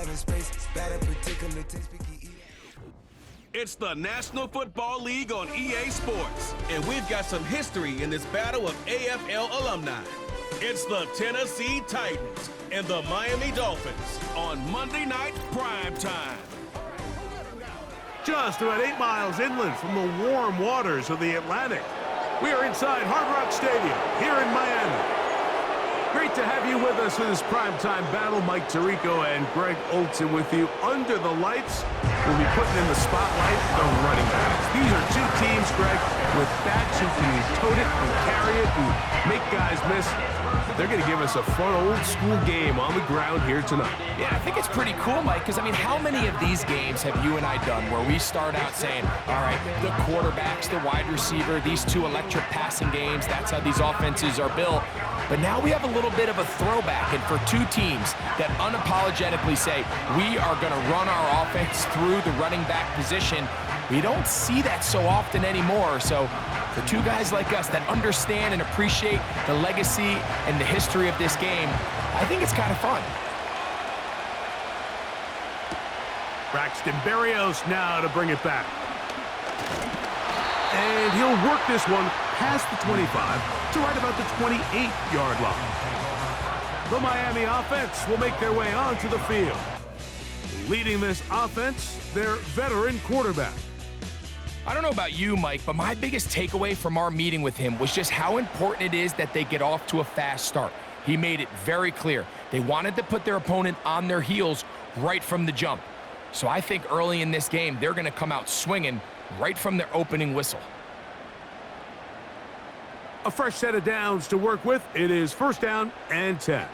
having space, bad at particular taste, picky. It's the National Football League on EA Sports, and we've got some history in this battle of AFL alumni. It's the Tennessee Titans and the Miami Dolphins on Monday Night Prime Time. Just about 8 miles inland from the warm waters of the Atlantic, we are inside Hard Rock Stadium here in Miami. Great to have you with us for this primetime battle. Mike Tirico and Greg Olson with you. Under the lights, we'll be putting in the spotlight the running backs. These are two teams, Greg, with backs who can tote it and carry it and make guys miss. They're going to give us a fun old-school game on the ground here tonight. Yeah, I think it's pretty cool, Mike, because, I mean, how many of these games have you and I done where we start out saying, all right, the quarterback's the wide receiver, these two electric passing games, that's how these offenses are built. But now we have a little bit of a throwback, and for two teams that unapologetically say, we are going to run our offense through the running back position, we don't see that so often anymore. So for two guys like us that understand and appreciate the legacy and the history of this game, I think it's kind of fun. Braxton Berrios now to bring it back. And he'll work this one past the 25 to right about the 28-yard line. The Miami offense will make their way onto the field. Leading this offense, their veteran quarterback. I don't know about you, Mike, but my biggest takeaway from our meeting with him was just how important it is that they get off to a fast start. He made it very clear. They wanted to put their opponent on their heels right from the jump. So I think early in this game, they're going to come out swinging right from their opening whistle. A fresh set of downs to work with. It is 1st down and 10.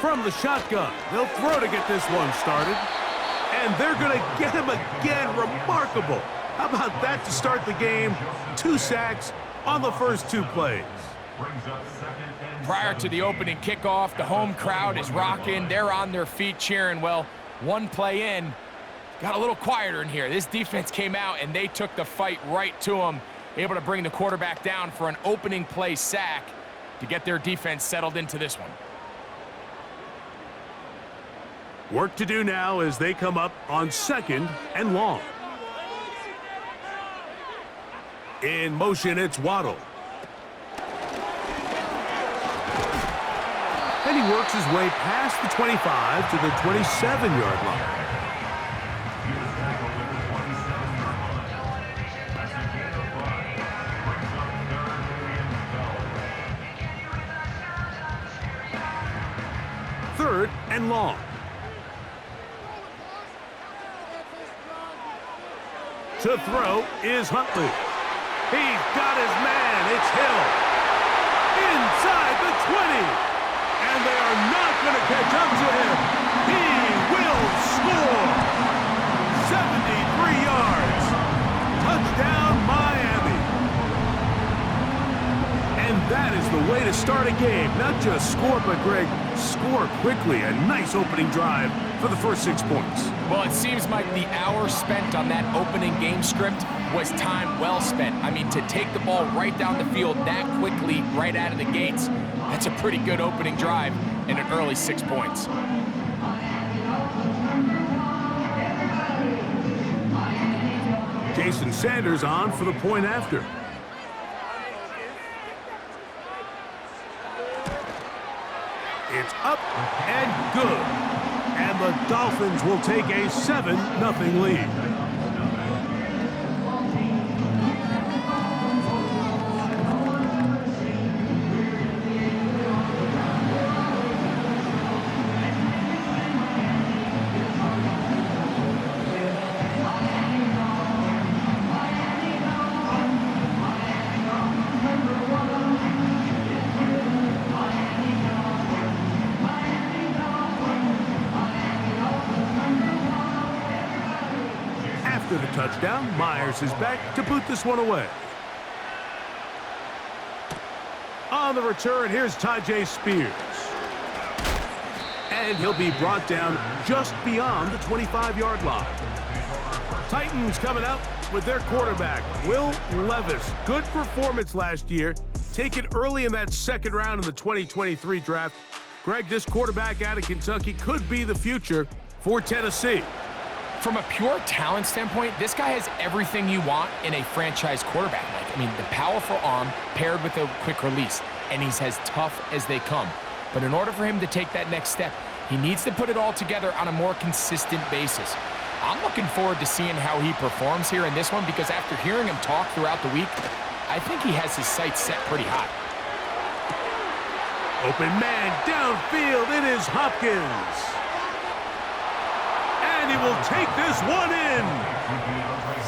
From the shotgun, they'll throw to get this one started. And they're going to get him again. Remarkable. How about that to start the game? 2 sacks on the first 2 plays. Prior to the opening kickoff, the home crowd is rocking. They're on their feet cheering. Well, one play in, got a little quieter in here. This defense came out, and they took the fight right to them, able to bring the quarterback down for an opening play sack to get their defense settled into this one. Work to do now as they come up on 2nd and long. In motion, it's Waddle. And he works his way past the 25 to the 27-yard line. Third and long. To throw is Huntley. He's got his man. It's Hill. Inside the 20. And they are not going to catch up to him. He will score. 73 yards. Touchdown, Miami. And that is the way to start a game. Not just score, but, Greg, score quickly. A nice opening drive for the first 6 points. Well, it seems like the hour spent on that opening game script was time well spent. I mean, to take the ball right down the field that quickly, right out of the gates, that's a pretty good opening drive and an early 6 points. Jason Sanders on for the point after. It's up and good. And the Dolphins will take a 7-0 lead. After the touchdown, Myers is back to boot this one away. On the return, here's Tyjae Spears. And he'll be brought down just beyond the 25-yard line. Titans coming up with their quarterback, Will Levis. Good performance last year, taken early in that second round in the 2023 draft. Greg, this quarterback out of Kentucky could be the future for Tennessee. From a pure talent standpoint, this guy has everything you want in a franchise quarterback. Like, I mean, the powerful arm paired with a quick release, and he's as tough as they come. But in order for him to take that next step, he needs to put it all together on a more consistent basis. I'm looking forward to seeing how he performs here in this one, because after hearing him talk throughout the week, I think he has his sights set pretty high. Open man downfield, it is Hopkins. And he will take this one in.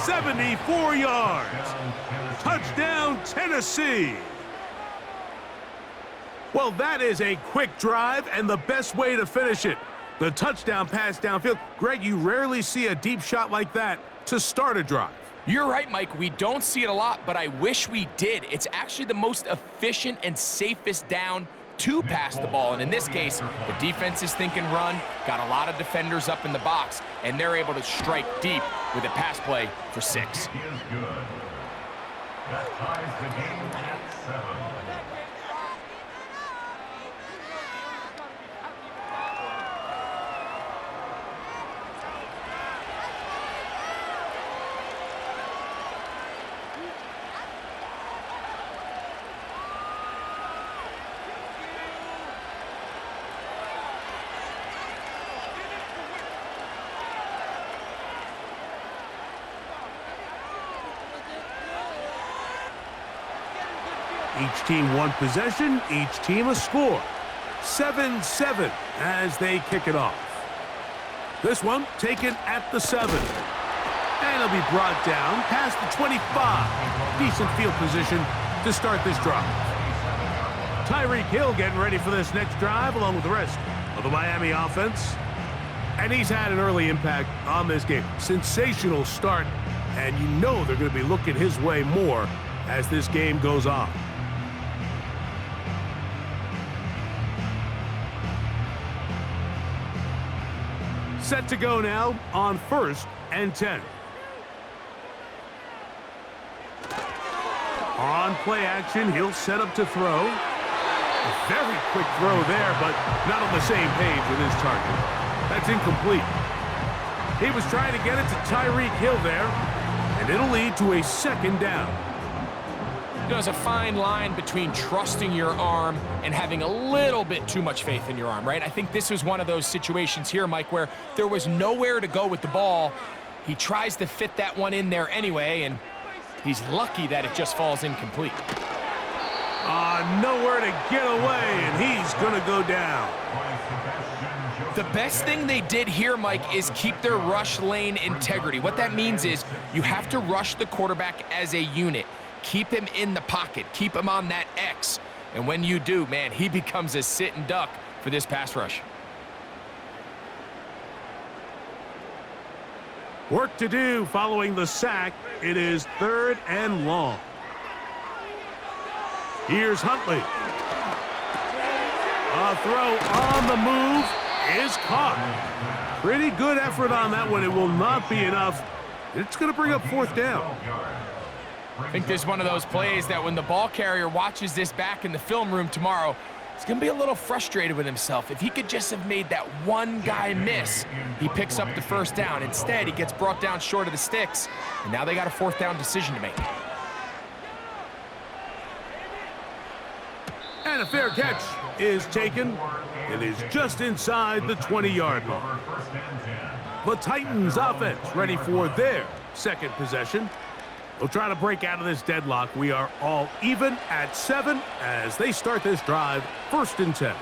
74 yards. Touchdown, Tennessee. Well, that is a quick drive and the best way to finish it. The touchdown pass downfield. Greg, you rarely see a deep shot like that to start a drive. You're right, Mike. We don't see it a lot, but I wish we did. It's actually the most efficient and safest down to pass the ball. And in this case, the defense is thinking run, got a lot of defenders up in the box, and they're able to strike deep with a pass play for 6. That ties the game at 7. Each team one possession, each team a score. 7-7 as they kick it off. This one taken at the 7. And it'll be brought down past the 25. Decent field position to start this drive. Tyreek Hill getting ready for this next drive along with the rest of the Miami offense. And he's had an early impact on this game. Sensational start, and you know they're going to be looking his way more as this game goes on. Set to go now on 1st and 10. On play action, he'll set up to throw. A very quick throw there, but not on the same page with his target. That's incomplete. He was trying to get it to Tyreek Hill there, and it'll lead to a 2nd down. There's a fine line between trusting your arm and having a little bit too much faith in your arm, right? I think this was one of those situations here, Mike, where there was nowhere to go with the ball. He tries to fit that one in there anyway, and he's lucky that it just falls incomplete. Nowhere to get away, and he's going to go down. The best thing they did here, Mike, is keep their rush lane integrity. What that means is you have to rush the quarterback as a unit. Keep him in the pocket. Keep him on that X. And when you do, man, he becomes a sitting duck for this pass rush. Work to do following the sack. It is 3rd and long. Here's Huntley. A throw on the move is caught. Pretty good effort on that one. It will not be enough. It's going to bring up 4th down. I think this is one of those plays that when the ball carrier watches this back in the film room tomorrow, he's going to be a little frustrated with himself. If he could just have made that one guy miss, he picks up the 1st down. Instead, he gets brought down short of the sticks, and now they got a 4th down decision to make. And a fair catch is taken. It is just inside the 20-yard line. The Titans offense ready for their 2nd possession. They'll try to break out of this deadlock. We are all even at 7 as they start this drive, 1st and 10.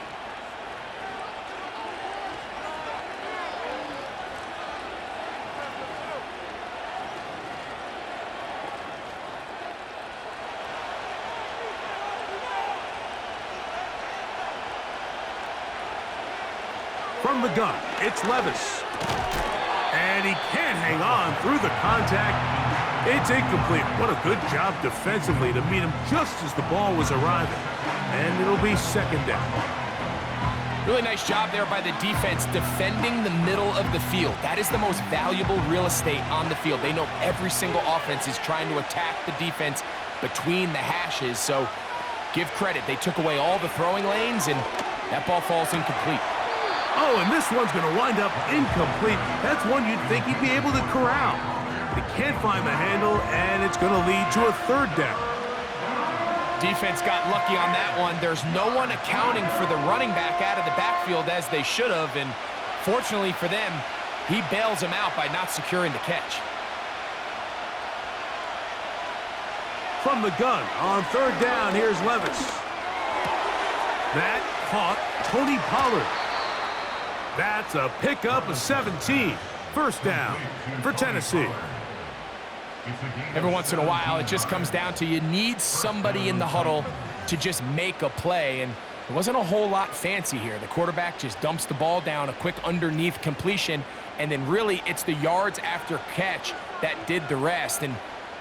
From the gun, it's Levis. And he can't hang on through the contact. It's incomplete. What a good job defensively to meet him just as the ball was arriving. And it'll be 2nd down. Really nice job there by the defense defending the middle of the field. That is the most valuable real estate on the field. They know every single offense is trying to attack the defense between the hashes. So give credit. They took away all the throwing lanes, and that ball falls incomplete. Oh, and this one's going to wind up incomplete. That's one you'd think he'd be able to corral. But he can't find the handle, and it's going to lead to a third down. Defense got lucky on that one. There's no one accounting for the running back out of the backfield as they should have, and fortunately for them, he bails him out by not securing the catch. From the gun on third down, here's Levis. That caught Tony Pollard. That's a pickup of 17. First down for Tennessee. Every once in a while, it just comes down to you need somebody in the huddle to just make a play, and it wasn't a whole lot fancy here. The quarterback just dumps the ball down, a quick underneath completion, and then really it's the yards after catch that did the rest, and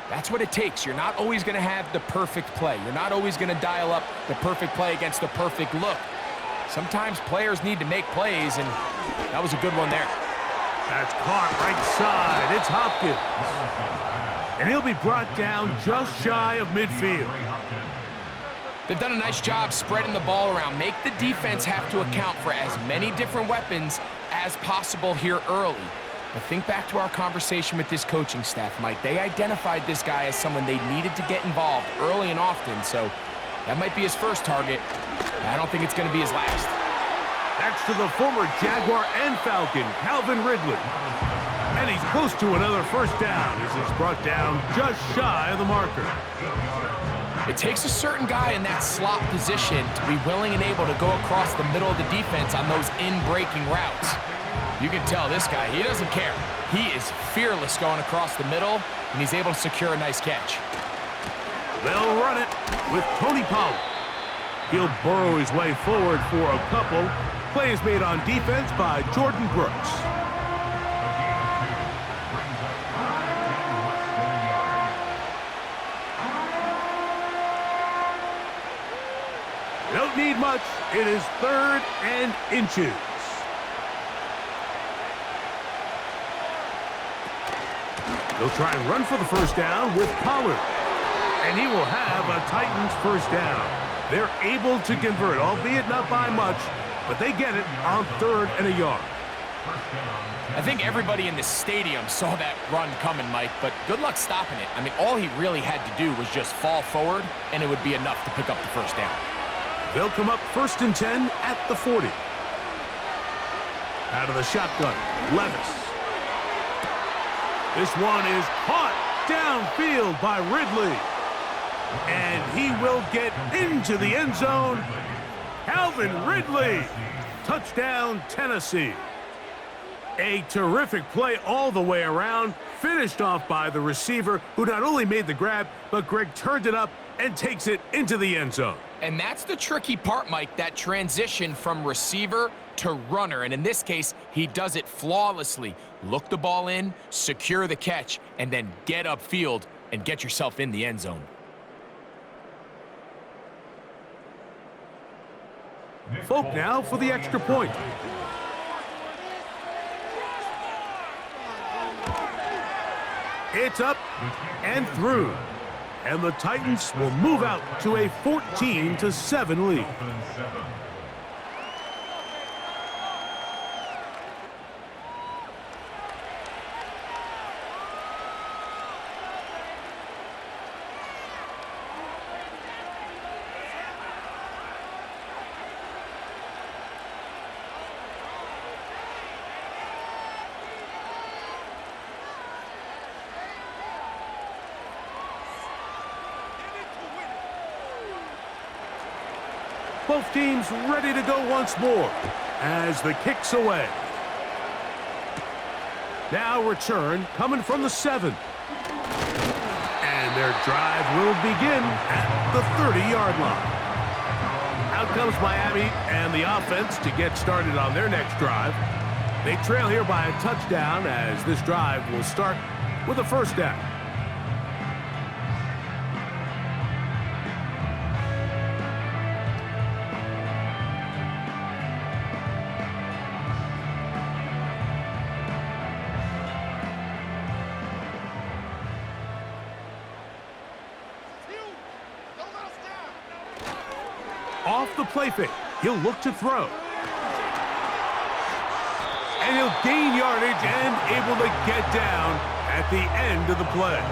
that's what it takes. You're not always going to have the perfect play. You're not always going to dial up the perfect play against the perfect look. Sometimes players need to make plays, and that was a good one there. That's caught right side. It's Hopkins. And he'll be brought down just shy of midfield. They've done a nice job spreading the ball around. Make the defense have to account for as many different weapons as possible here early. But think back to our conversation with this coaching staff, Mike. They identified this guy as someone they needed to get involved early and often, so that might be his first target. I don't think it's going to be his last. That's to the former Jaguar and Falcon, Calvin Ridley. And he's close to another first down as he's brought down just shy of the marker. It takes a certain guy in that slot position to be willing and able to go across the middle of the defense on those in-breaking routes. You can tell this guy, he doesn't care. He is fearless going across the middle, and he's able to secure a nice catch. They'll run it with Tony Pollard. He'll burrow his way forward for a couple. Play is made on defense by Jordan Brooks. Don't need much. It is 3rd and inches. They'll try and run for the first down with Pollard. And he will have a Titans first down. They're able to convert, albeit not by much, but they get it on 3rd and a yard. I think everybody in the stadium saw that run coming, Mike, but good luck stopping it. I mean, all he really had to do was just fall forward, and it would be enough to pick up the first down. They'll come up 1st and 10 at the 40. Out of the shotgun, Levis. This one is caught downfield by Ridley. And he will get into the end zone. Calvin Ridley. Touchdown, Tennessee. A terrific play all the way around. Finished off by the receiver, who not only made the grab, but Greg turned it up and takes it into the end zone. And that's the tricky part, Mike, that transition from receiver to runner. And in this case, he does it flawlessly. Look the ball in, secure the catch, and then get upfield and get yourself in the end zone. Folk now for the extra point. It's up and through. And the Titans will move out to a 14-7 lead. Both teams ready to go once more as the kick's away. Now return coming from the 7. And their drive will begin at the 30-yard line. Out comes Miami and the offense to get started on their next drive. They trail here by a touchdown as this drive will start with a first down. Off the play fake, he'll look to throw. And he'll gain yardage and able to get down at the end of the play.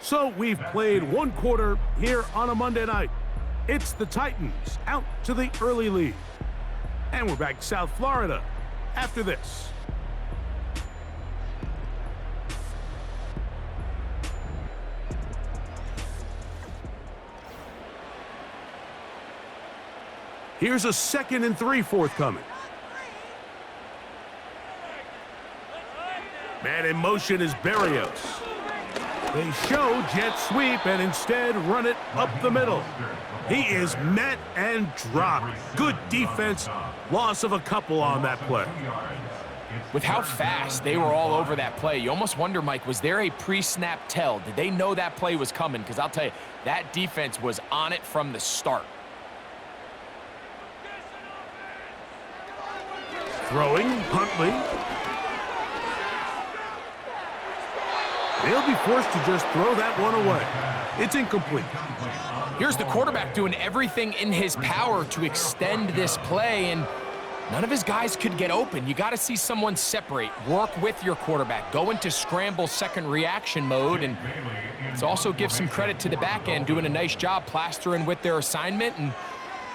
So we've played one quarter here on a Monday night. It's the Titans out to the early lead. And we're back to South Florida after this. Here's a 2nd and 3 forthcoming. Man in motion is Berrios. They show jet sweep and instead run it up the middle. He is met and dropped. Good defense. Loss of a couple on that play. With how fast they were all over that play, you almost wonder, Mike, was there a pre-snap tell? Did they know that play was coming? Because I'll tell you, that defense was on it from the start. Throwing, Huntley. They'll be forced to just throw that one away. It's incomplete. Here's the quarterback doing everything in his power to extend this play, and none of his guys could get open. You got to see someone separate, work with your quarterback, go into scramble second reaction mode, and it's also give some credit to the back end doing a nice job plastering with their assignment, and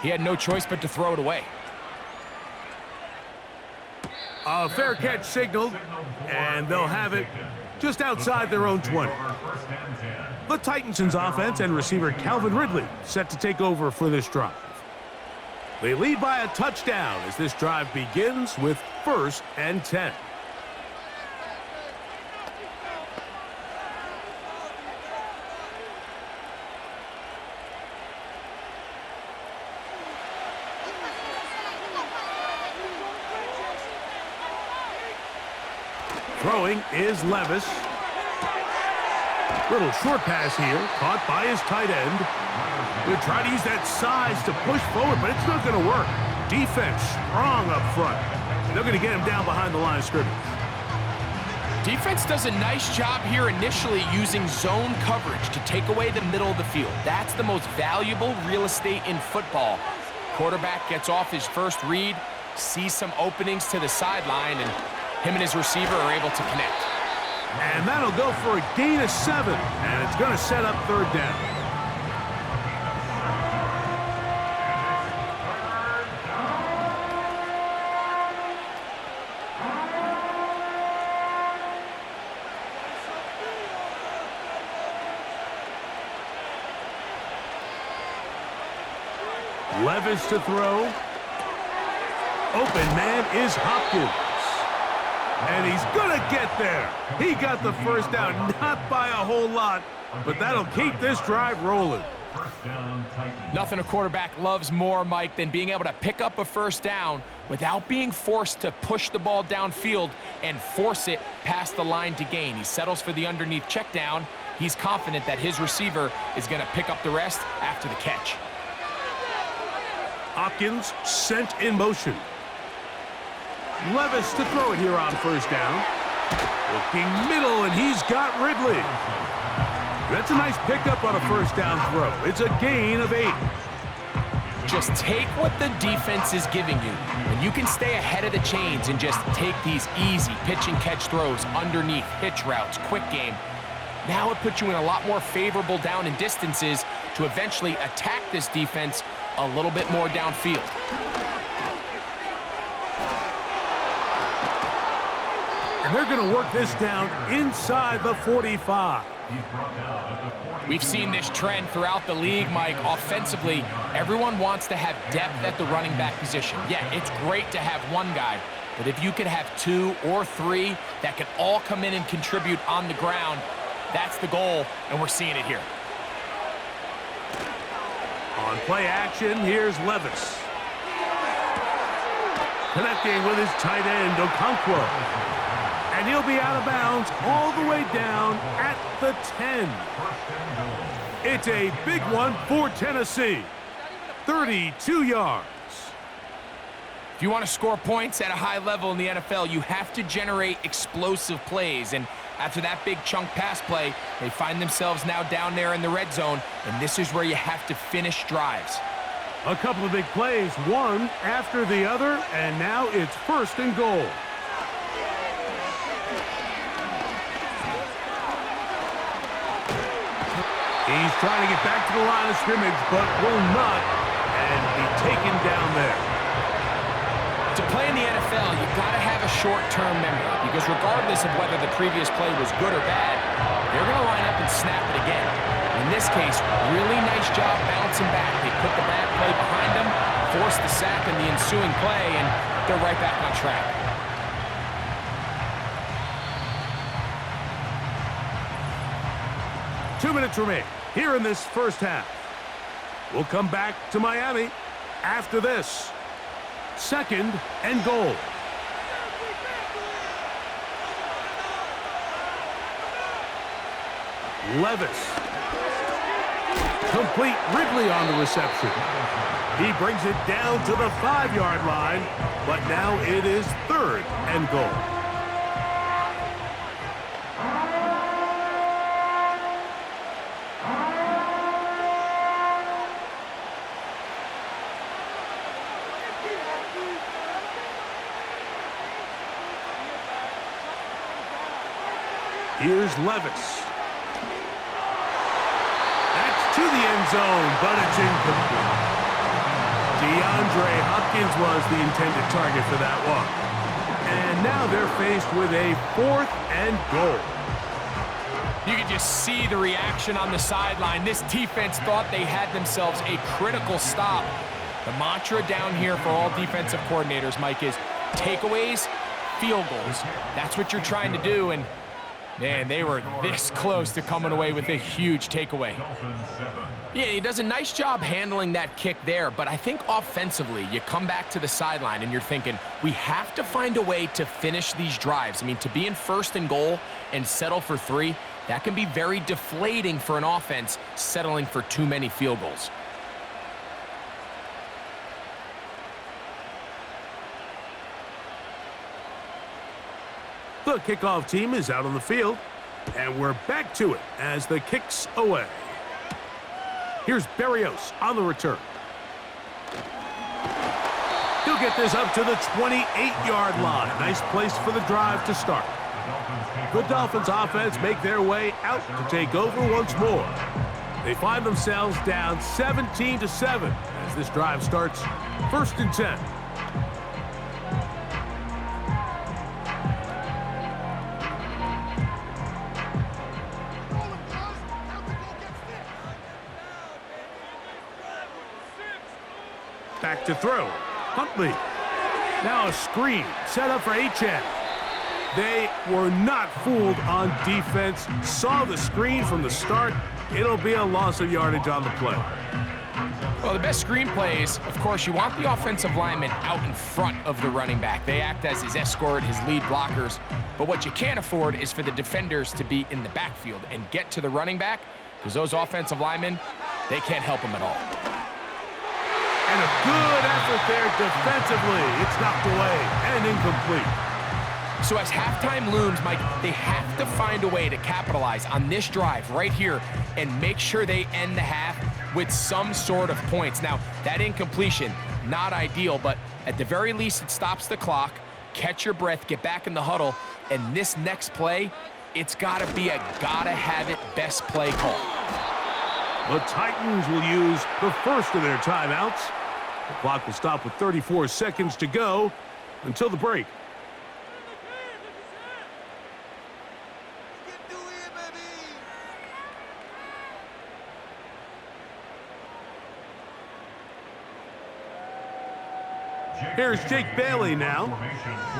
he had no choice but to throw it away. A fair catch signaled, and they'll have it just outside their own 20. The Titans' offense and receiver Calvin Ridley set to take over for this drive. They lead by a touchdown as this drive begins with 1st and 10. Throwing is Levis. Little short pass here, caught by his tight end. They'll try to use that size to push forward, but it's not going to work. Defense strong up front. They're going to get him down behind the line of scrimmage. Defense does a nice job here initially using zone coverage to take away the middle of the field. That's the most valuable real estate in football. Quarterback gets off his first read, sees some openings to the sideline, and him and his receiver are able to connect. And that'll go for a gain of 7, and it's going to set up 3rd down. Levis to throw. Open man is Hopkins. And he's going to get there. He got the 1st down, not by a whole lot, but that'll keep this drive rolling. Nothing a quarterback loves more, Mike, than being able to pick up a 1st down without being forced to push the ball downfield and force it past the line to gain. He settles for the underneath check down. He's confident that his receiver is going to pick up the rest after the catch. Hopkins sent in motion. Levis to throw it here on 1st down. Looking middle, and he's got Ridley. That's a nice pickup on a 1st down throw. It's a gain of 8. Just take what the defense is giving you. And you can stay ahead of the chains and just take these easy pitch and catch throws underneath, hitch routes, quick game. Now it puts you in a lot more favorable down and distances to eventually attack this defense a little bit more downfield. And they're going to work this down inside the 45. We've seen this trend throughout the league, Mike. Offensively, everyone wants to have depth at the running back position. Yeah, it's great to have one guy, but if you could have 2 or 3 that can all come in and contribute on the ground, that's the goal, and we're seeing it here. On play action, here's Levis. Connecting with his tight end, Okonkwo. And he'll be out of bounds all the way down at the 10. It's a big one for Tennessee. 32 yards. If you want to score points at a high level in the NFL, you have to generate explosive plays. And after that big chunk pass play, they find themselves now down there in the red zone, and this is where you have to finish drives. A couple of big plays, one after the other, and now it's 1st and goal. He's trying to get back to the line of scrimmage, but will not, and be taken down there. To play in the NFL, you've got to have a short-term memory, because regardless of whether the previous play was good or bad, they're going to line up and snap it again. In this case, really nice job bouncing back. They put the bad play behind them, forced the sack in the ensuing play, and they're right back on track. Two minutes remain here in this first half. We'll come back to Miami after this. 2nd and goal. Levis. Complete. Ridley on the reception. He brings it down to the 5-yard line, but now it is 3rd and goal. Here's Levis. That's to the end zone, but it's incomplete. DeAndre Hopkins was the intended target for that one. And now they're faced with a 4th and goal. You can just see the reaction on the sideline. This defense thought they had themselves a critical stop. The mantra down here for all defensive coordinators, Mike, is takeaways, field goals. That's what you're trying to do, and man, they were this close to coming away with a huge takeaway. Yeah, he does a nice job handling that kick there, but I think offensively, you come back to the sideline and you're thinking, we have to find a way to finish these drives. I mean, to be in 1st and goal and settle for 3, that can be very deflating for an offense settling for too many field goals. The kickoff team is out on the field, and we're back to it as the kick's away. Here's Berrios on the return. He'll get this up to the 28-yard line. Nice place for the drive to start. The Dolphins offense make their way out to take over once more. They find themselves down 17-7 as this drive starts 1st and 10. Back to throw. Huntley. Now a screen set up for Achane. They were not fooled on defense. Saw the screen from the start. It'll be a loss of yardage on the play. Well, the best screen plays, of course, you want the offensive lineman out in front of the running back. They act as his escort, his lead blockers. But what you can't afford is for the defenders to be in the backfield and get to the running back, because those offensive linemen, they can't help him at all. And a good effort there defensively. It's knocked away and incomplete. So as halftime looms, Mike, they have to find a way to capitalize on this drive right here and make sure they end the half with some sort of points. Now, that incompletion, not ideal, but at the very least, it stops the clock. Catch your breath, get back in the huddle, and this next play, it's got to be a gotta-have-it best play call. The Titans will use the first of their timeouts. The clock will stop with 34 seconds to go until the break. Here's Jake Bailey now,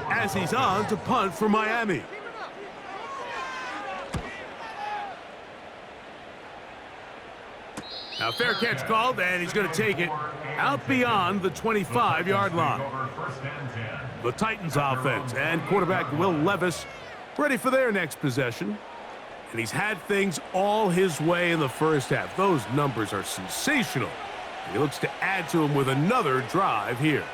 as he's on to punt for Miami. Now, fair catch called, and he's going to take it out beyond the 25-yard line. The Titans offense and quarterback Will Levis ready for their next possession. And he's had things all his way in the first half. Those numbers are sensational. He looks to add to him with another drive here.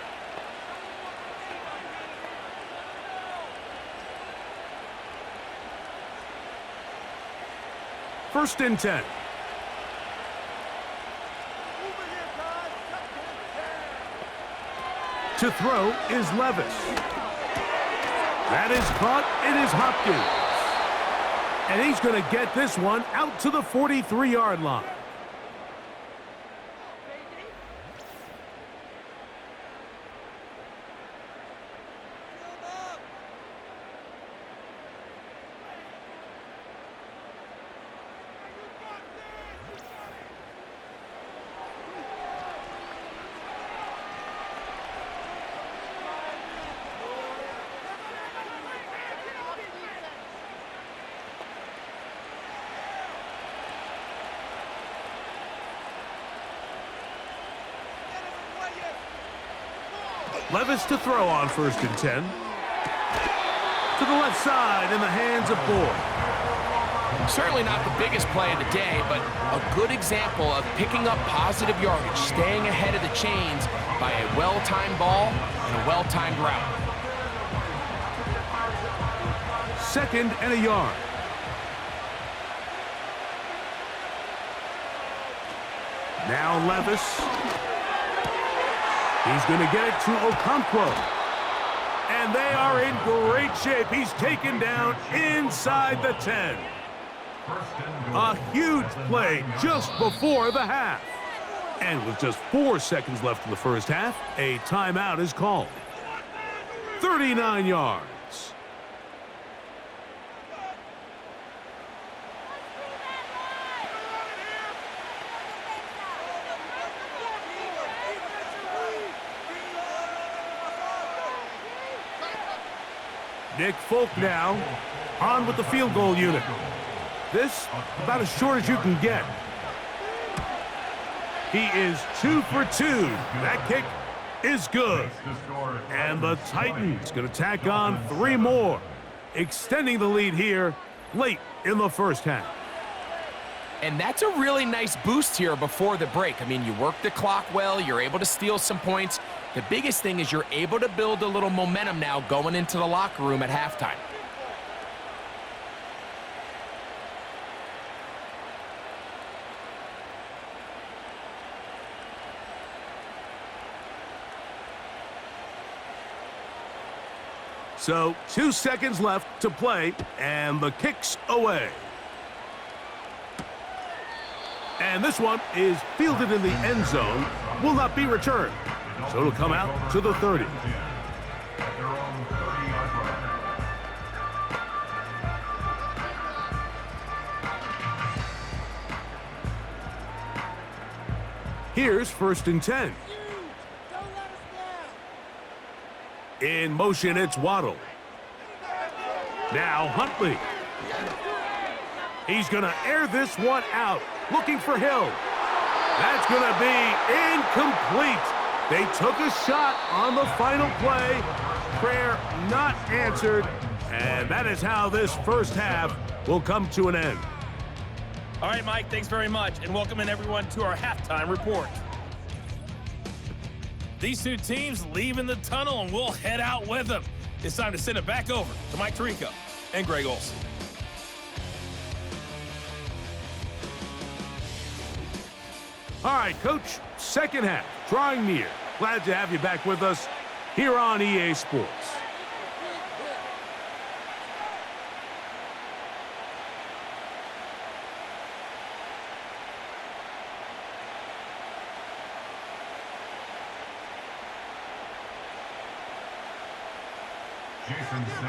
First and 10. To throw is Levis. That is caught. It is Hopkins. And he's going to get this one out to the 43-yard line. Levis to throw on first and 10. To the left side in the hands of Boyd. Certainly not the biggest play of the day, but a good example of picking up positive yardage, staying ahead of the chains by a well-timed ball and a well-timed route. Second and a yard. Now Levis. He's going to get it to Okonkwo. And they are in great shape. He's taken down inside the 10. A huge play just before the half. And with just 4 seconds left in the first half, a timeout is called. 39 yards. Nick Folk now on with the field goal unit. This about as short as you can get. He is 2 for 2. That kick is good. And the Titans going to tack on 3 more, extending the lead here late in the first half. And that's a really nice boost here before the break. I mean, you work the clock well, you're able to steal some points. The biggest thing is you're able to build a little momentum now going into the locker room at halftime. So 2 seconds left to play, and the kick's away. And this one is fielded in the end zone, will not be returned. So it'll come out to the 30. Here's first and 10. In motion, it's Waddle. Now Huntley. He's going to air this one out, looking for Hill. That's going to be incomplete. They took a shot on the final play. Prayer not answered. And that is how this first half will come to an end. All right, Mike, thanks very much. And welcome in everyone to our halftime report. These two teams leaving the tunnel, and we'll head out with them. It's time to send it back over to Mike Tirico and Greg Olson. All right, Coach, second half, drawing near. Glad to have you back with us here on EA Sports.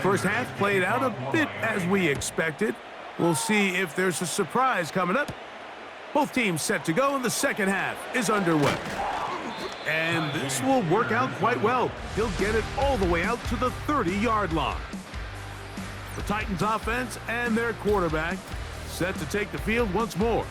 First half played out a bit as we expected. We'll see if there's a surprise coming up. Both teams set to go, and the second half is underway. And this will work out quite well. He'll get it all the way out to the 30-yard line. The Titans offense and their quarterback set to take the field once more.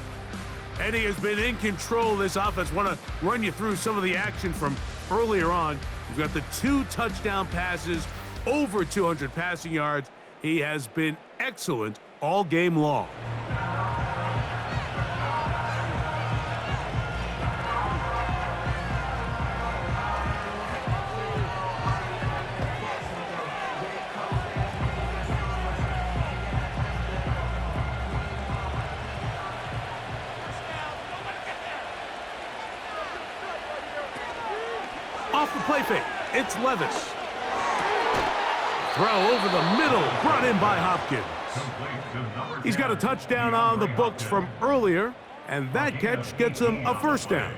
Eddie has been in control of this offense. Want to run you through some of the action from earlier on. We've got the 2 touchdown passes, over 200 passing yards. He has been excellent all game long. Off the play fake, it's Levis. Throw over the middle, brought in by Hopkins. He's got a touchdown on the books from earlier, and that catch gets him a first down.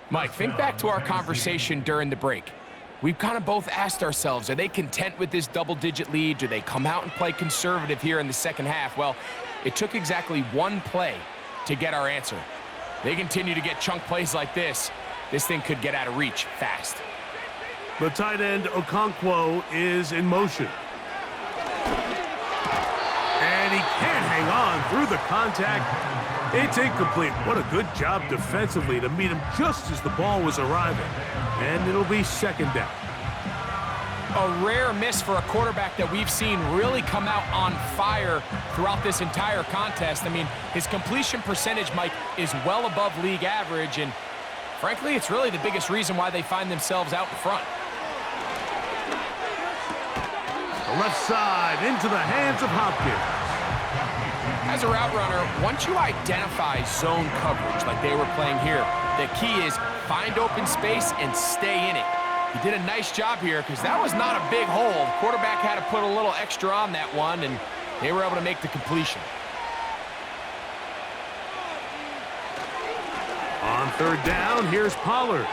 Mike, think back to our conversation during the break. We've kind of both asked ourselves, are they content with this double-digit lead? Do they come out and play conservative here in the second half? Well, it took exactly one play to get our answer. They continue to get chunk plays like this. This thing could get out of reach fast. The tight end, Okonkwo, is in motion. And he can't hang on through the contact. It's incomplete. What a good job defensively to meet him just as the ball was arriving. And it'll be second down. A rare miss for a quarterback that we've seen really come out on fire throughout this entire contest. I mean, his completion percentage, Mike, is well above league average, and frankly, it's really the biggest reason why they find themselves out in front. The left side into the hands of Hopkins. As a route runner, once you identify zone coverage like they were playing here, the key is find open space and stay in it. He did a nice job here because that was not a big hole. The quarterback had to put a little extra on that one, and they were able to make the completion. On third down, here's Pollard.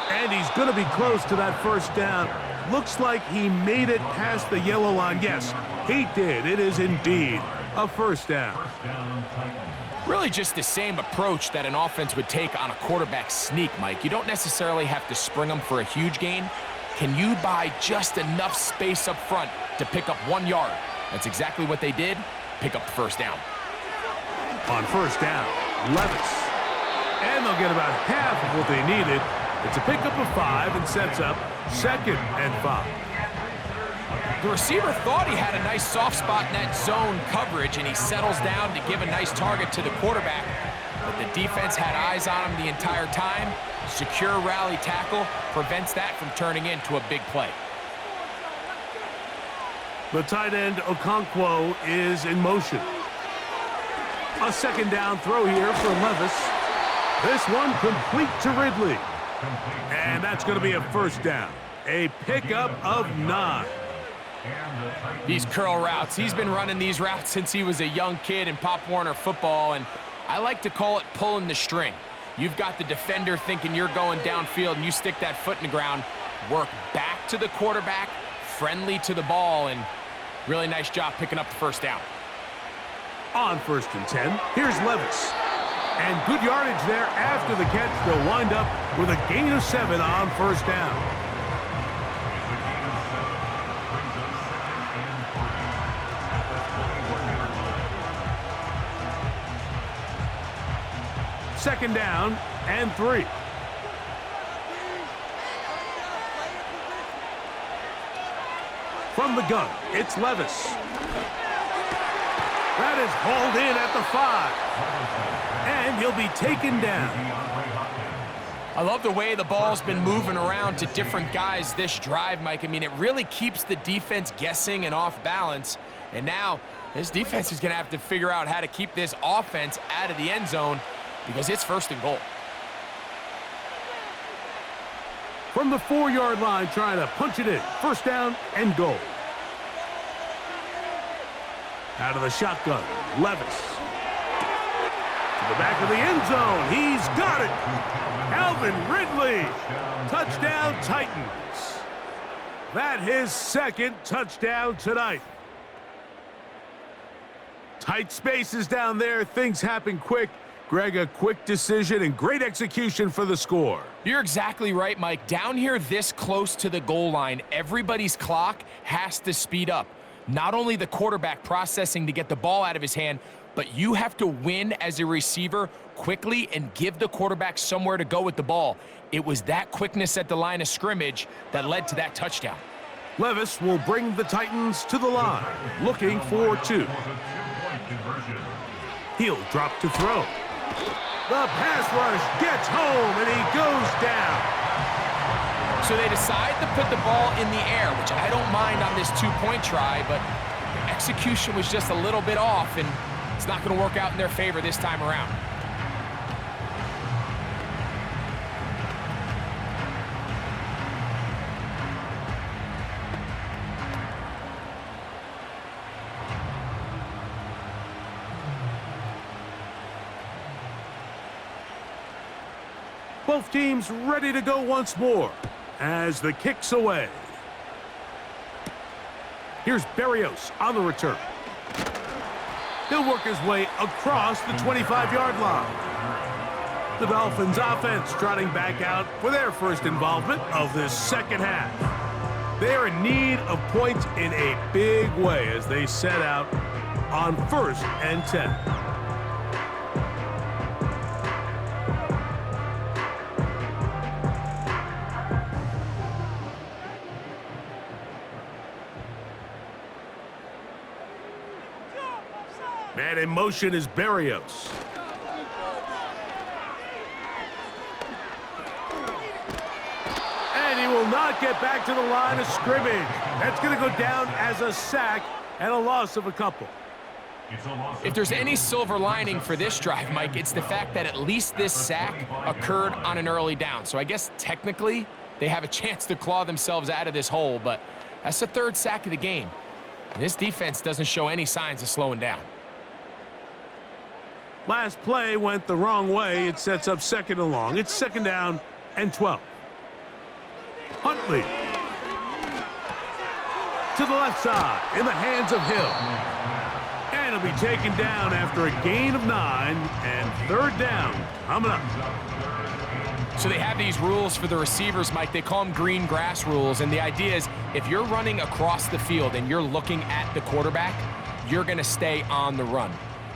And he's going to be close to that first down. Looks like he made it past the yellow line. Yes, he did. It is indeed a first down. Really just the same approach that an offense would take on a quarterback sneak, Mike. You don't necessarily have to spring them for a huge gain. Can you buy just enough space up front to pick up 1 yard? That's exactly what they did. Pick up the first down. On first down, Levis. And they'll get about half of what they needed. It's a pickup of 5 and sets up 2nd and 5. The receiver thought he had a nice soft spot in that zone coverage, and he settles down to give a nice target to the quarterback. But the defense had eyes on him the entire time. Secure rally tackle prevents that from turning into a big play. The tight end, Okonkwo, is in motion. A second down throw here for Levis. This one complete to Ridley. And that's going to be a first down. A pickup of 9. These curl routes, he's been running these routes since he was a young kid in Pop Warner football, and I like to call it pulling the string. You've got the defender thinking you're going downfield, and you stick that foot in the ground, work back to the quarterback, friendly to the ball, and really nice job picking up the first down. On first and 10, here's Levis. And good yardage there after the catch. They'll wind up with a gain of 7 on first down. Second down and 3. From the gun, it's Levis. That is hauled in at the 5. And he'll be taken down. I love the way the ball's been moving around to different guys this drive, Mike. I mean, it really keeps the defense guessing and off balance. And now this defense is going to have to figure out how to keep this offense out of the end zone because it's first and goal. From the 4-yard line, trying to punch it in. First down and goal. Out of the shotgun, Levis. To the back of the end zone. He's got it. Calvin Ridley. Touchdown, Titans. That his second touchdown tonight. Tight spaces down there. Things happen quick. Greg, a quick decision and great execution for the score. You're exactly right, Mike. Down here this close to the goal line, everybody's clock has to speed up. Not only the quarterback processing to get the ball out of his hand, but you have to win as a receiver quickly and give the quarterback somewhere to go with the ball. It was that quickness at the line of scrimmage that led to that touchdown. Levis will bring the Titans to the line, looking for 2. He'll drop to throw. The pass rush gets home, and he goes down. So they decide to put the ball in the air, which I don't mind on this 2-point try, but the execution was just a little bit off, and it's not going to work out in their favor this time around. Both teams ready to go once more as the kick's away. Here's Berrios on the return. He'll work his way across the 25-yard line. The Dolphins offense trotting back out for their first involvement of this second half. They are in need of points in a big way as they set out on 1st and 10. Man in motion is Berrios. And he will not get back to the line of scrimmage. That's going to go down as a sack and a loss of a couple. If there's any silver lining for this drive, Mike, it's the fact that at least this sack occurred on an early down. So I guess technically they have a chance to claw themselves out of this hole, but that's the 3rd sack of the game. And this defense doesn't show any signs of slowing down. Last play went the wrong way. It sets up 2nd and long. It's 2nd down and 12. Huntley to the left side in the hands of Hill. And he'll be taken down after a gain of 9 and 3rd down coming up. So they have these rules for the receivers, Mike. They call them green grass rules. And the idea is if you're running across the field and you're looking at the quarterback, you're going to stay on the run.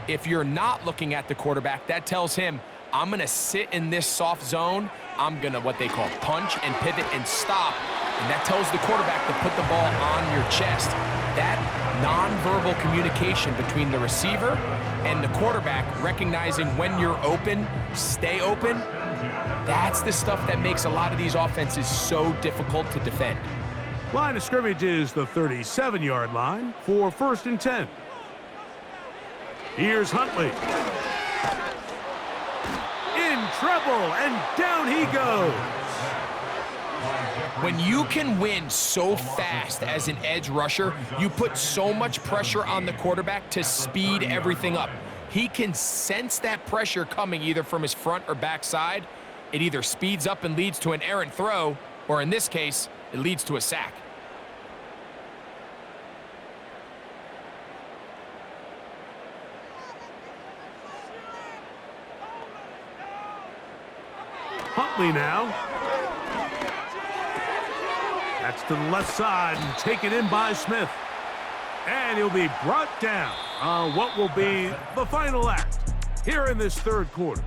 If you're not looking at the quarterback, that tells him, I'm going to sit in this soft zone. I'm going to what they call punch and pivot and stop. And that tells the quarterback to put the ball on your chest. That nonverbal communication between the receiver and the quarterback, recognizing when you're open, stay open, that's the stuff that makes a lot of these offenses so difficult to defend. Line of scrimmage is the 37-yard line for 1st and 10. Here's Huntley. In trouble, and down he goes. When you can win so fast as an edge rusher, you put so much pressure on the quarterback to speed everything up. He can sense that pressure coming either from his front or back side. It either speeds up and leads to an errant throw, or in this case, it leads to a sack. Huntley now. That's to the left side and taken in by Smith. And he'll be brought down on what will be the final act here in this 3rd quarter.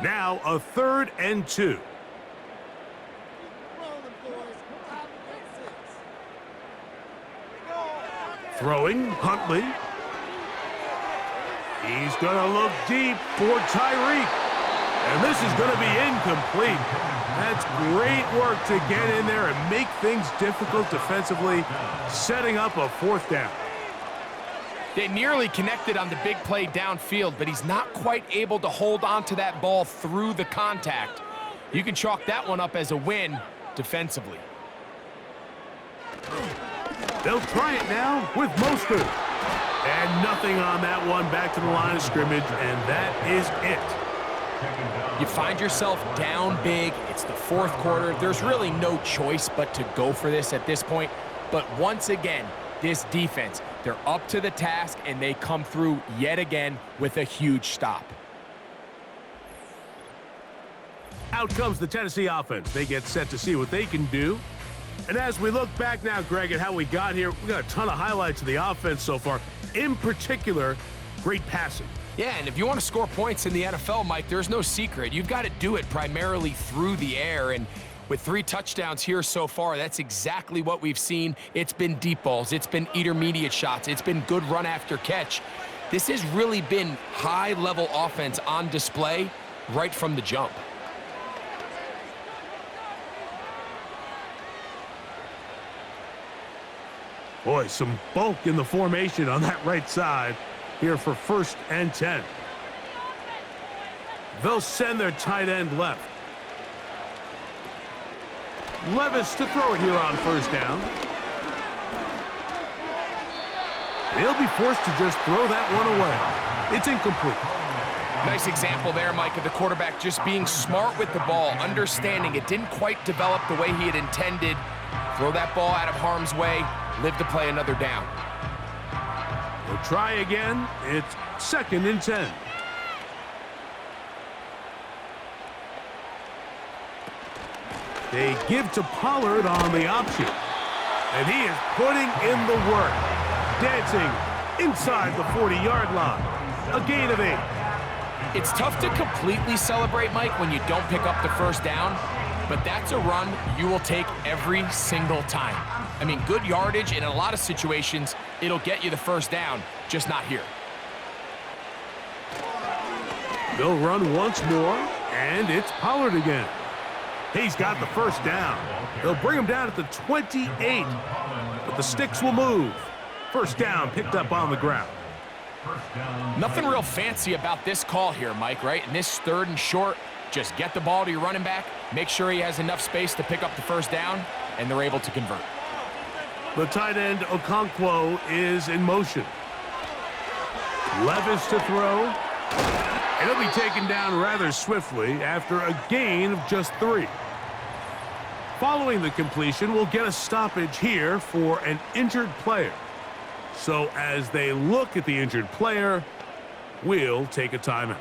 Now a 3rd and 2. Throwing, Huntley. He's going to look deep for Tyreek. And this is going to be incomplete. That's great work to get in there and make things difficult defensively, setting up a 4th down. They nearly connected on the big play downfield, but he's not quite able to hold on to that ball through the contact. You can chalk that one up as a win defensively. They'll try it now with Mostert. And nothing on that one, back to the line of scrimmage, and that is it. You find yourself down big. It's the 4th quarter. There's really no choice but to go for this at this point. But once again, this defense, they're up to the task, and they come through yet again with a huge stop. Out comes the Tennessee offense. They get set to see what they can do. And as we look back now, Greg, at how we got here, we got a ton of highlights of the offense so far. In particular, great passing. Yeah, and if you want to score points in the NFL, Mike, there's no secret. You've got to do it primarily through the air, and with 3 touchdowns here so far, that's exactly what we've seen. It's been deep balls. It's been intermediate shots. It's been good run after catch. This has really been high-level offense on display right from the jump. Boy, some bulk in the formation on that right side here for 1st and 10. They'll send their tight end left. Levis to throw it here on 1st down. They'll be forced to just throw that one away. It's incomplete. Nice example there, Mike, of the quarterback just being smart with the ball, understanding it didn't quite develop the way he had intended. Throw that ball out of harm's way, live to play another down. They'll try again. It's 2nd and 10. They give to Pollard on the option. And he is putting in the work. Dancing inside the 40-yard line. A gain of 8. It's tough to completely celebrate, Mike, when you don't pick up the 1st down, but that's a run you will take every single time. I mean, good yardage, and in a lot of situations, it'll get you the 1st down, just not here. They'll run once more, and it's Pollard again. He's got the 1st down. They'll bring him down at the 28, but the sticks will move. 1st down picked up on the ground. Nothing real fancy about this call here, Mike, right? In this 3rd and short, just get the ball to your running back, make sure he has enough space to pick up the 1st down, and they're able to convert. The tight end, Okonkwo, is in motion. Levis to throw. And he'll be taken down rather swiftly after a gain of just 3. Following the completion, we'll get a stoppage here for an injured player. So as they look at the injured player, we'll take a timeout.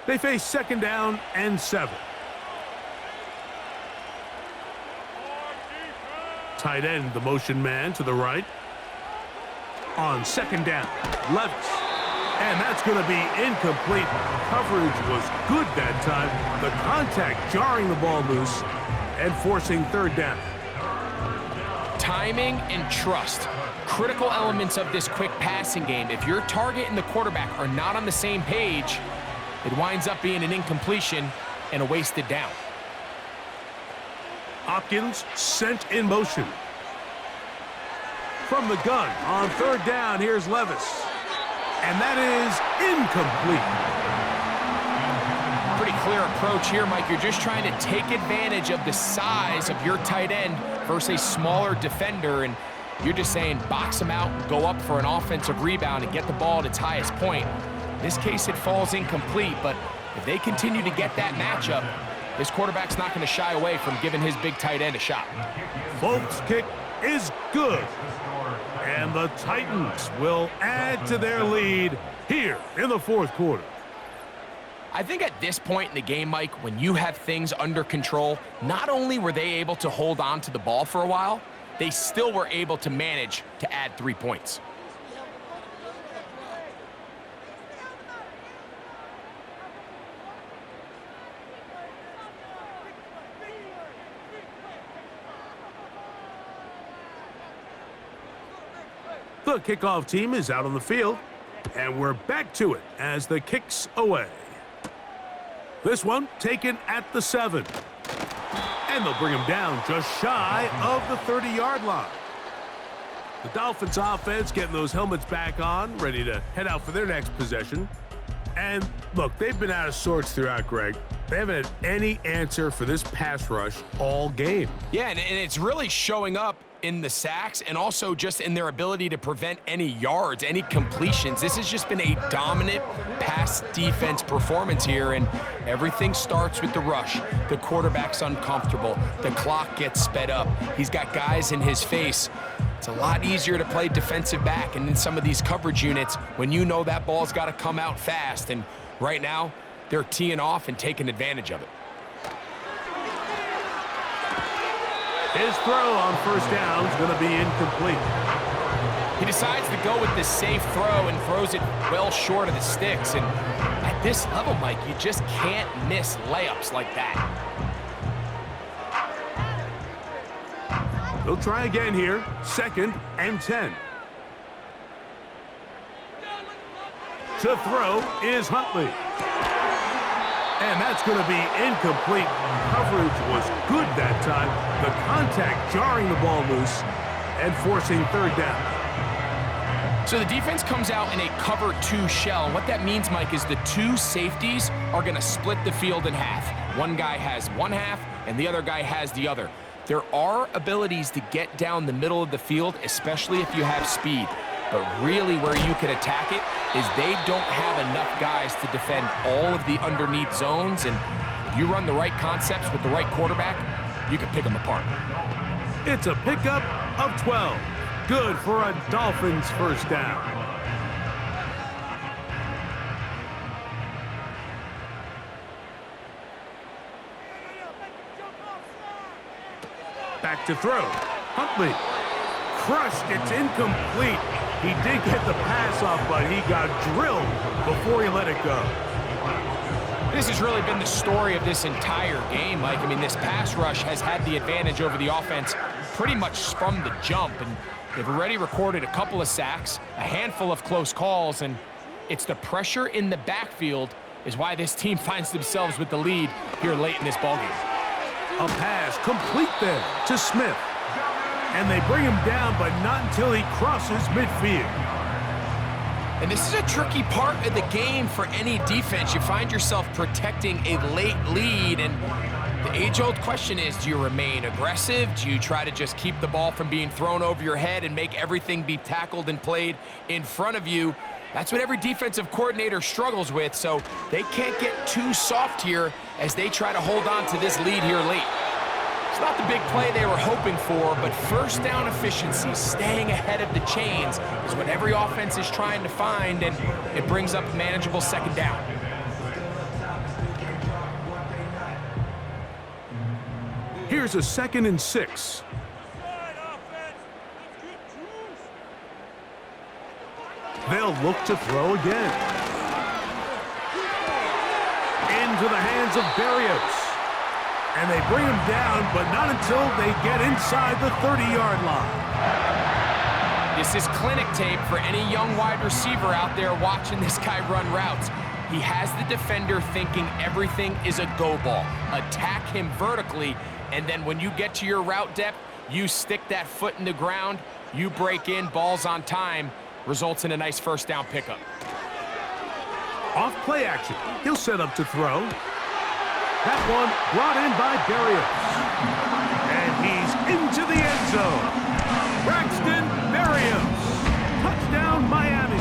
They face 2nd down and 7. Tight end, the motion man to the right. On 2nd down, Levis. And that's going to be incomplete. Coverage was good that time. The contact jarring the ball loose and forcing 3rd down. Timing and trust. Critical elements of this quick passing game. If your target and the quarterback are not on the same page, it winds up being an incompletion and a wasted down. Hopkins sent in motion. From the gun on 3rd down, here's Levis. And that is incomplete. Pretty clear approach here, Mike. You're just trying to take advantage of the size of your tight end versus a smaller defender, and you're just saying box him out, go up for an offensive rebound, and get the ball at its highest point. In this case, it falls incomplete, but if they continue to get that matchup, this quarterback's not going to shy away from giving his big tight end a shot. Folks' kick is good. And the Titans will add to their lead here in the 4th quarter. I think at this point in the game, Mike, when you have things under control, not only were they able to hold on to the ball for a while, they still were able to manage to add 3 points. The kickoff team is out on the field, and we're back to it as the kick's away. This one taken at the 7. And they'll bring him down just shy of the 30-yard line. The Dolphins offense getting those helmets back on, ready to head out for their next possession. And look, they've been out of sorts throughout, Greg. They haven't had any answer for this pass rush all game. Yeah, and it's really showing up in the sacks and also just in their ability to prevent any yards, any completions. This has just been a dominant pass defense performance here, and everything starts with the rush. The quarterback's uncomfortable. The clock gets sped up. He's got guys in his face. It's a lot easier to play defensive back and in some of these coverage units when you know that ball's got to come out fast, and right now they're teeing off and taking advantage of it. His throw on 1st down is going to be incomplete. He decides to go with the safe throw and throws it well short of the sticks. And at this level, Mike, you just can't miss layups like that. They'll try again here. 2nd and 10. To throw is Huntley. And that's going to be incomplete. Coverage was good that time. The contact jarring the ball loose and forcing 3rd down. So the defense comes out in a cover 2 shell. And what that means, Mike, is the 2 safeties are going to split the field in half. One guy has one half, and the other guy has the other. There are abilities to get down the middle of the field, especially if you have speed. But really where you can attack it is they don't have enough guys to defend all of the underneath zones. And if you run the right concepts with the right quarterback, you can pick them apart. It's a pickup of 12. Good for a Dolphins 1st down. Back to throw. Huntley. Crushed. It's incomplete. He did get the pass off, but he got drilled before he let it go. This has really been the story of this entire game, Mike. I mean, this pass rush has had the advantage over the offense pretty much from the jump, and they've already recorded a couple of sacks, a handful of close calls, and it's the pressure in the backfield is why this team finds themselves with the lead here late in this ballgame. A pass complete there to Smith. And they bring him down, but not until he crosses midfield. And this is a tricky part of the game for any defense. You find yourself protecting a late lead, and the age-old question is, do you remain aggressive? Do you try to just keep the ball from being thrown over your head and make everything be tackled and played in front of you? That's what every defensive coordinator struggles with, so they can't get too soft here as they try to hold on to this lead here late. It's not the big play they were hoping for, but 1st down efficiency, staying ahead of the chains, is what every offense is trying to find, and it brings up a manageable 2nd down. Here's a 2nd and 6. They'll look to throw again. Into the hands of Berrios. And they bring him down, but not until they get inside the 30-yard line. This is clinic tape for any young wide receiver out there watching this guy run routes. He has the defender thinking everything is a go ball. Attack him vertically, and then when you get to your route depth, you stick that foot in the ground, you break in, ball's on time, results in a nice 1st down pickup. Off play action. He'll set up to throw. That one brought in by Berrios. And he's into the end zone. Braxton Berrios. Touchdown, Miami.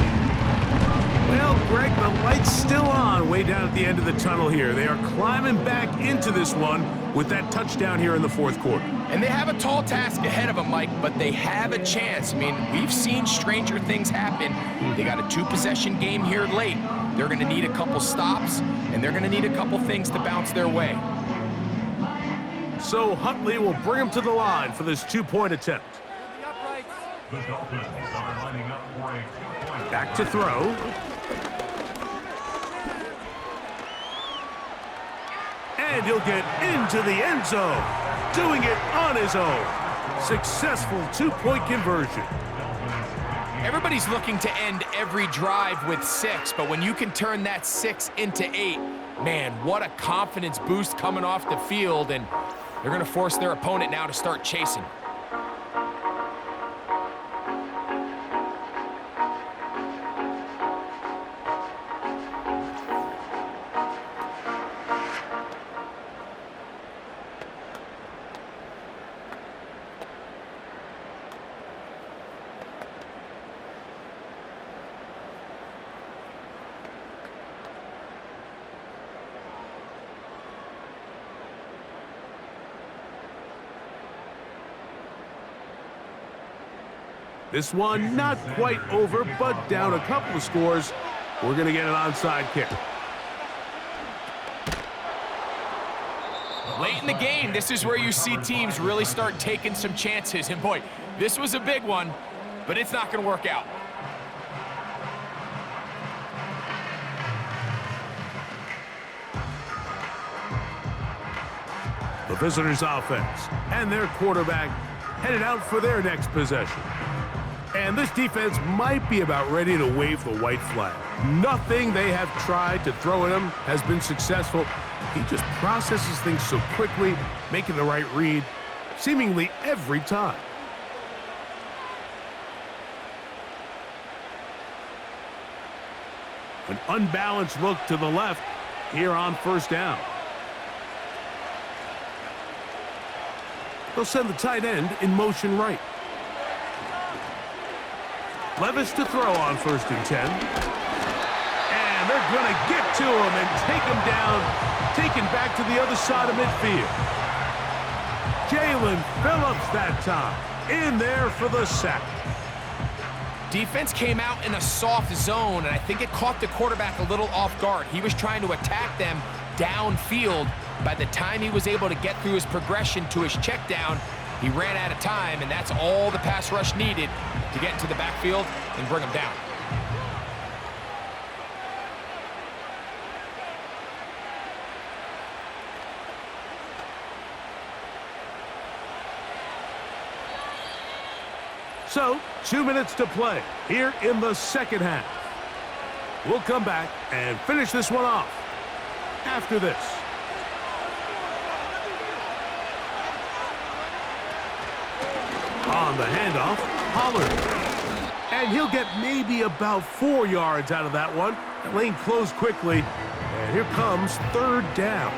Well, Greg, the light's still on way down at the end of the tunnel here. They are climbing back into this one with that touchdown here in the 4th quarter. And they have a tall task ahead of them, Mike, but they have a chance. I mean, we've seen stranger things happen. They got a 2-possession game here late. They're going to need a couple stops, and they're going to need a couple things to bounce their way. So Huntley will bring him to the line for this 2-point attempt. The Dolphins are lining up for a 2-point. Back to throw. And he'll get into the end zone, doing it on his own. Successful 2-point conversion. Everybody's looking to end every drive with 6, but when you can turn that 6 into 8, man, what a confidence boost coming off the field, and they're going to force their opponent now to start chasing. This one not quite over, but down a couple of scores. We're going to get an onside kick. Late in the game, this is where you see teams really start taking some chances. And boy, this was a big one, but it's not going to work out. The visitors' offense and their quarterback headed out for their next possession. And this defense might be about ready to wave the white flag. Nothing they have tried to throw at him has been successful. He just processes things so quickly, making the right read, seemingly every time. An unbalanced look to the left here on first down. They'll send the tight end in motion right. Levis to throw on 1st and 10. And they're going to get to him and take him down, taken back to the other side of midfield. Jalen Phillips that time, in there for the sack. Defense came out in a soft zone, and I think it caught the quarterback a little off guard. He was trying to attack them downfield. By the time he was able to get through his progression to his check down, he ran out of time, and that's all the pass rush needed to get into the backfield and bring him down. So, 2 minutes to play here in the second half. We'll come back and finish this one off after this. On the handoff, Pollard. And he'll get maybe about 4 yards out of that one. That lane closed quickly, and here comes 3rd down.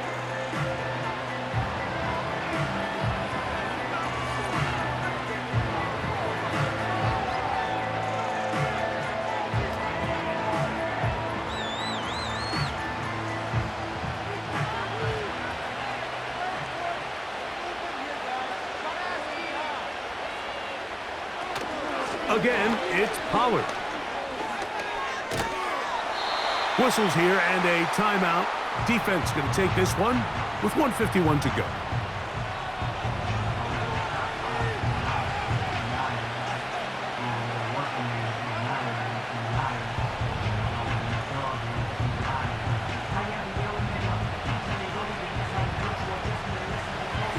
Again, it's Pollard. Whistles here and a timeout. Defense going to take this one with 1:51 to go.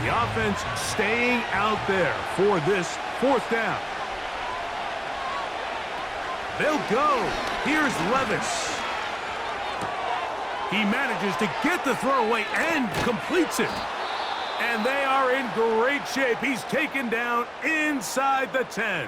The offense staying out there for this 4th down. They'll go. Here's Levis. He manages to get the throw away and completes it. And they are in great shape. He's taken down inside the 10.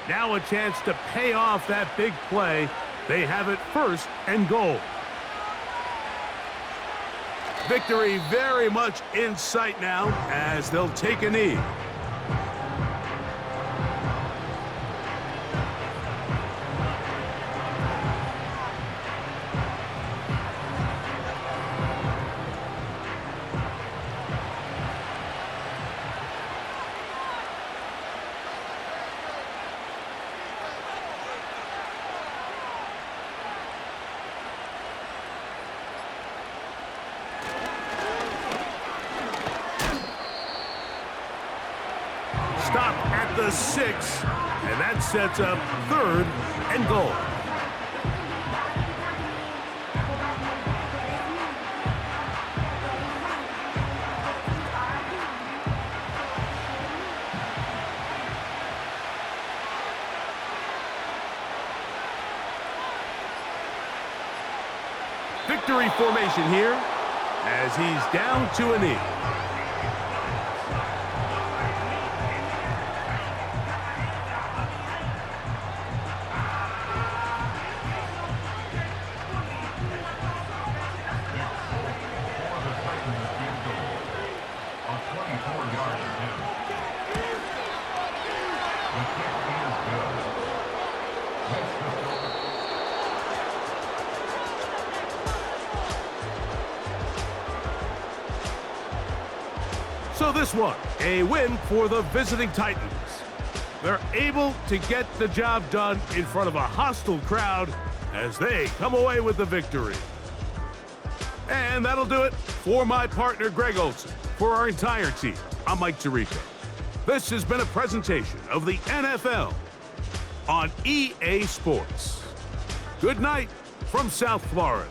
Now a chance to pay off that big play. They have it 1st and goal. Victory very much in sight now as they'll take a knee. Stop at the 6, and that sets up 3rd and goal. Victory formation here as he's down to a knee. So this one, a win for the visiting Titans. they're able to get the job done in front of a hostile crowd as they come away with the victory. And that'll do it for my partner, Greg Olson. For our entire team, I'm Mike Tirico. This has been a presentation of the NFL on EA Sports. Good night from South Florida.